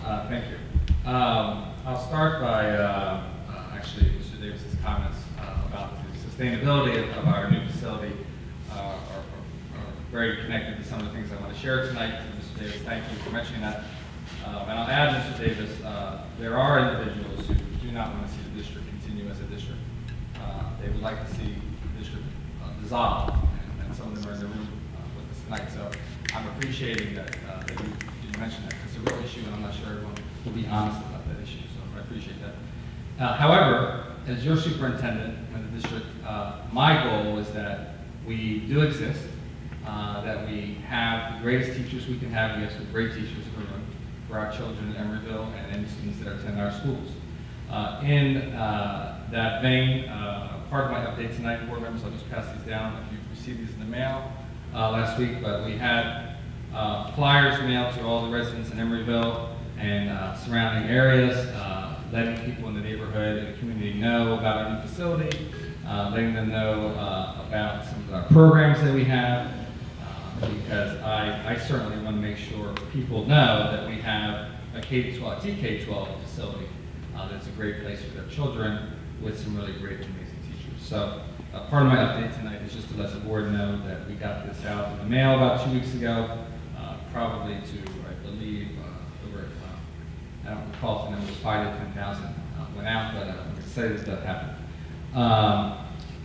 Thank you. I'll start by actually Mr. Davis's comments about the sustainability of our new facility are very connected to some of the things I want to share tonight. Mr. Davis, thank you for mentioning that. And I'll add, Mr. Davis, there are individuals who do not want to see the district continue as a district. They would like to see the district dissolve, and some of them are in the room with us tonight. So I'm appreciating that you mentioned that. It's a real issue, and I'm not sure everyone will be honest about that issue, so I appreciate that. However, as your superintendent in the district, my goal is that we do exist, that we have the greatest teachers we can have. We have some great teachers in the room for our children in Emeryville and any students that attend our schools. In that vein, part of my update tonight, board members, I'll just pass these down if you've received these in the mail last week, but we had flyers mailed to all the residents in Emeryville and surrounding areas, letting people in the neighborhood and the community know about our new facility, letting them know about some of our programs that we have, because I certainly want to make sure people know that we have a K-12, TK-12 facility that's a great place for their children with some really great and amazing teachers. So part of my update tonight is just to let the board know that we got this out in the mail about 2 weeks ago, probably to, I believe, over, I don't recall if the number was 5,000 to 10,000 went out, but I'm excited that happened.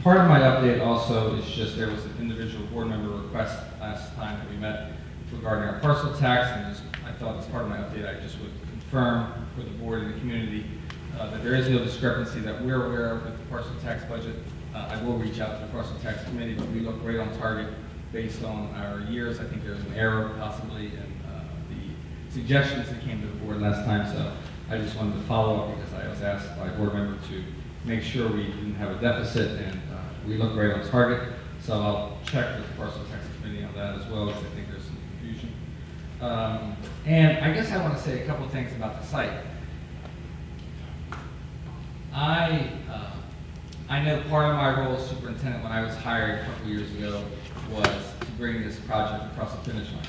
Part of my update also is just there was an individual board member request last time that we met regarding our parcel tax, and just I thought as part of my update I just would confirm for the board and the community that there is no discrepancy that we're aware of with the parcel tax budget. I will reach out to the parcel tax committee, but we look right on target based on our years. I think there's an error possibly in the suggestions that came to the board last time, so I just wanted to follow up because I was asked by a board member to make sure we didn't have a deficit, and we look right on target. So I'll check with the parcel tax committee on that as well, because I think there's some confusion. And I guess I want to say a couple things about the site. I know part of my role as superintendent when I was hired a couple years ago was to bring this project across the finish line.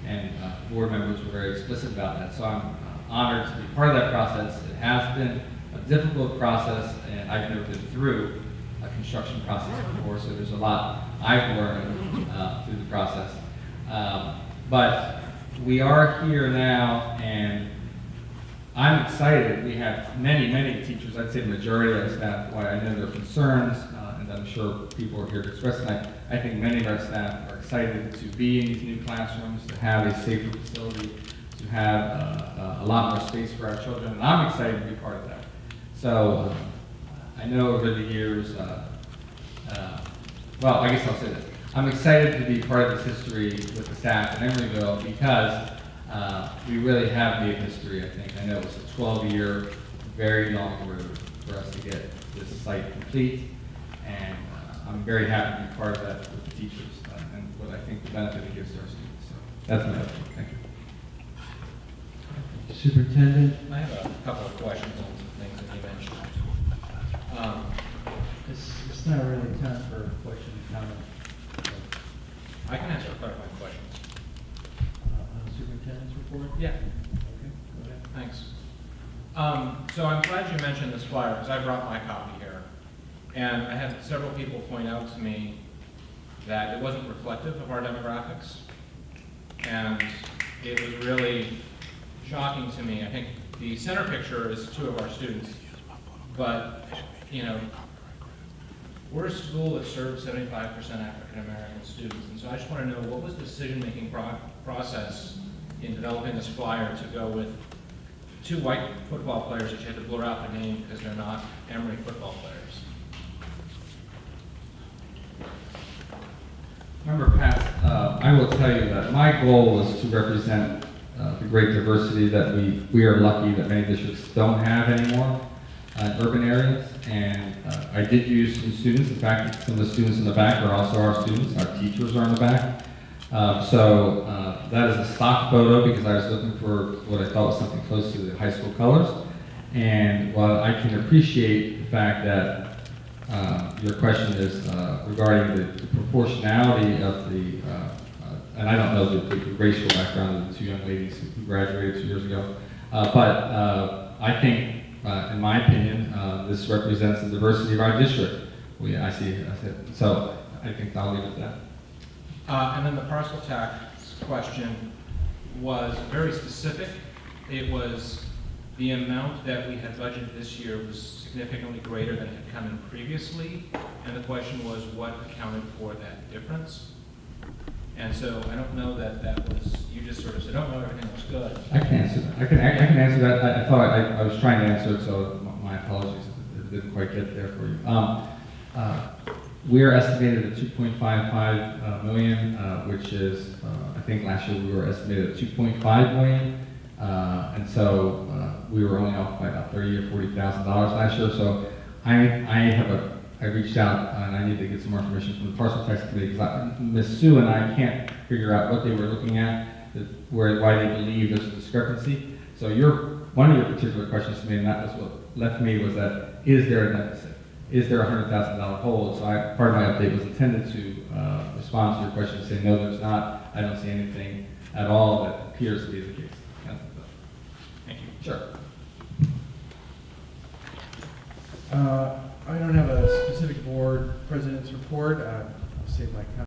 And board members were very explicit about that. So I'm honored to be part of that process. It has been a difficult process, and I've never been through a construction process before, so there's a lot I've learned through the process. But we are here now, and I'm excited. We have many teachers, I'd say the majority of staff, while I know there are concerns, and I'm sure people are here to express tonight, I think many of our staff are excited to be in these new classrooms, to have a safer facility, to have a lot more space for our children, and I'm excited to be part of that. So I know over the years, well, I guess I'll say this. I'm excited to be part of this history with the staff in Emeryville because we really have made history, I think. I know it's a 12-year, very long road for us to get this site complete, and I'm very happy to be part of that with the teachers and what I think the benefit it gives to our students. So that's my update. Thank you. Superintendent? I have a couple of questions on some things that you mentioned. It's not really time for question and comment. I can answer clarifying questions. On the superintendent's report? Yeah, Okay, go ahead. thanks. So I'm glad you mentioned this flyer because I brought my copy here. And I had several people point out to me that it wasn't reflective of our demographics. And it was really shocking to me. I think the center picture is 2 of our students, but, you know, we're a school that serves 75% African American students, and so I just want to know what was the decision-making process in developing this flyer to go with 2 white football players that you had to blur out the name because they're not Emory football players. Remember, Pat, I will tell you that my goal was to represent the great diversity that we are lucky that many districts don't have anymore in urban areas. And I did use some students. In fact, some of the students in the back are also our students. Our teachers are in the back. So that is a stock photo because I was looking for what I thought was something close to the high school colors. And while I can appreciate the fact that your question is regarding the proportionality of the, and I don't know the racial background of the 2 young ladies who graduated 2 years ago. I think, in my opinion, this represents the diversity of our district. I see it. So I think I'll leave it at that. And then the parcel tax question was very specific. It was the amount that we had budgeted this year was significantly greater than had come in previously. And the question was what accounted for that difference. And so I don't know that that was, you just sort of said, oh, no, everything looks good. I can answer that. I can answer that. I thought I was trying to answer it, so my apologies if it didn't quite get there for you. We are estimated at 2.55 million, which is, I think last year we were estimated at 2.5 million. And so we were only off by about $30,000 or $40,000 last year. So I reached out and I need to get some more information from the parcel tax committee because Ms. Sue and I can't figure out what they were looking at, why they believe there's a discrepancy. So one of your particular questions to me, and that was what left me, was that is there a deficit? Is there a $100,000 hole? So part of my update was intended to respond to your question and say, no, there's not. I don't see anything at all that appears to be the case. Thank you. Sure. I don't have a specific board president's report. I'll save my comment.